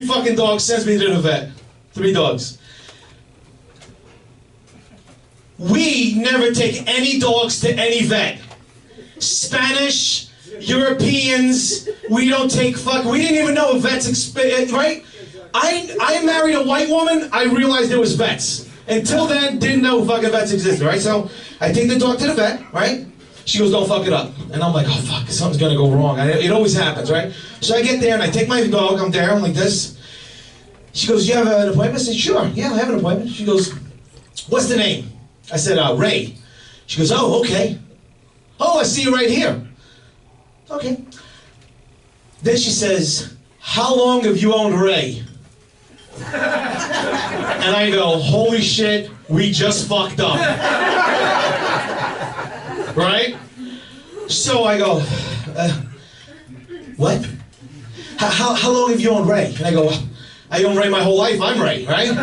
fucking dog sends me to the vet. 3 dogs. We never take any dogs to any vet. Spanish, Europeans, we don't take we didn't even know vets, right? I married a white woman, I realized there was vets. Until then, didn't know fucking vets existed, right? So, I take the dog to the vet, right? She goes, don't fuck it up. And I'm like, oh fuck, something's gonna go wrong. It always happens, right? So I get there and I take my dog, I'm there, I'm like this. She goes, you have an appointment? I said, sure, yeah, I have an appointment. She goes, what's the name? I said, Ray. She goes, oh, okay. Oh, I see you right here. Okay. Then she says, how long have you owned Ray? And I go, holy shit, we just fucked up. Right? So I go, what? How long have you owned Ray? And I go, I own Ray my whole life, I'm Ray, right?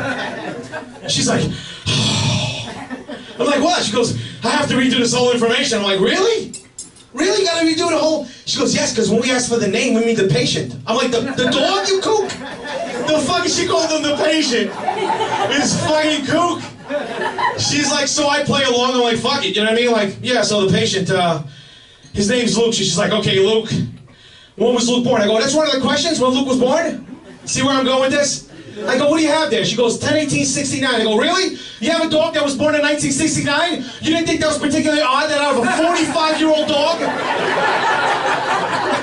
She's like, I'm like, what? She goes, I have to redo this whole information. I'm like, really? Really? You gotta redo the whole... She goes, yes, because when we ask for the name, we mean the patient. I'm like, the dog, you kook? The fuck, she called him the patient. This fucking kook. She's like, so I play along, I'm like, fuck it, you know what I mean? Like, yeah, so the patient, his name's Luke. She's like, okay, Luke. When was Luke born? I go, that's one of the questions, when Luke was born? See where I'm going with this? I go, what do you have there? She goes, 10/18/69. I go, really? You have a dog that was born in 1969? You didn't think that was particularly odd that out of a 45-year-old dog?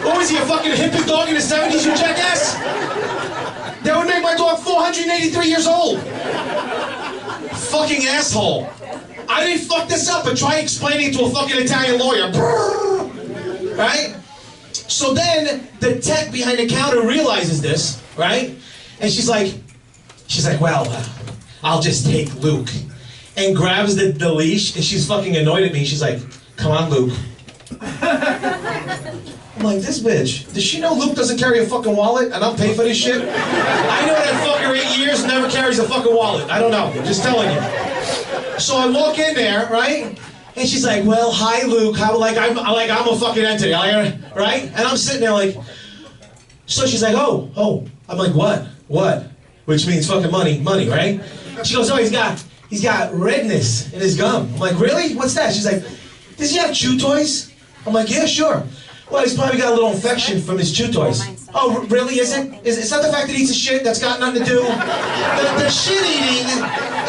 What was he, a fucking hippie dog in the 70s, you jackass? That would make my dog 483 years old. Fucking asshole. I didn't fuck this up, but try explaining it to a fucking Italian lawyer. Right? So then, the tech behind the counter realizes this, right? And she's like, well, I'll just take Luke. And grabs the leash, and she's fucking annoyed at me. She's like, come on, Luke. I'm like, this bitch, does she know Luke doesn't carry a fucking wallet and I'll pay for this shit? I know that fucker 8 years never carries a fucking wallet. I don't know, I'm just telling you. So I walk in there, right? And she's like, well, hi, Luke. How, I'm a fucking entity, right? And I'm sitting there like, so she's like, oh. I'm like, what? Which means fucking money, right? She goes, oh, he's got redness in his gum. I'm like, really? What's that? She's like, does he have chew toys? I'm like, yeah, sure. Well, he's probably got a little infection from his chew toys. Oh, really? Is it? It's not the fact that he eats a shit that's got nothing to do. The shit eating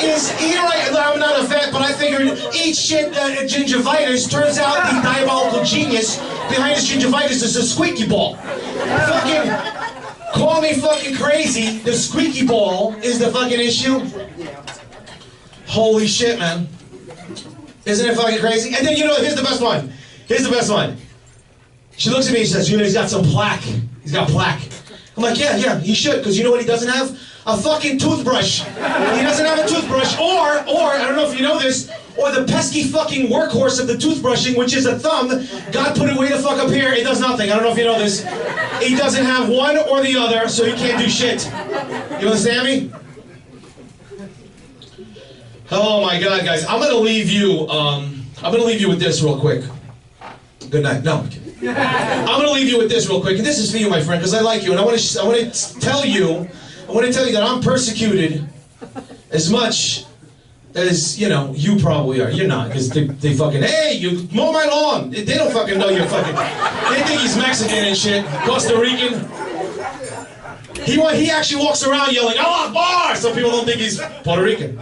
is, you're right, I'm not a vet, but I figured eat shit gingivitis. Turns out the diabolical genius behind his gingivitis is a squeaky ball. Fucking... Call me fucking crazy, the squeaky ball is the fucking issue. Holy shit, man. Isn't it fucking crazy? And then, you know, here's the best one. She looks at me and says, you know, he's got some plaque. He's got plaque. I'm like, yeah, he should, because you know what he doesn't have? A fucking toothbrush. He doesn't have a toothbrush, or, I don't know if you know this, or the pesky fucking workhorse of the toothbrushing, which is a thumb. God put it way the fuck up here, it does nothing. I don't know if you know this. He doesn't have one or the other, so he can't do shit. You understand me? Oh my God, guys. I'm gonna leave you with this real quick. Good night. No, I'm kidding. I'm gonna leave you with this real quick, and this is for you, my friend, because I like you, and I want to tell you that I'm persecuted as much as, you know, you probably are. You're not, because they fucking, hey, you mow my lawn. They don't fucking know you're fucking, they think he's Mexican and shit, Costa Rican. He actually walks around yelling, Allah Akbar! Some people don't think he's Puerto Rican.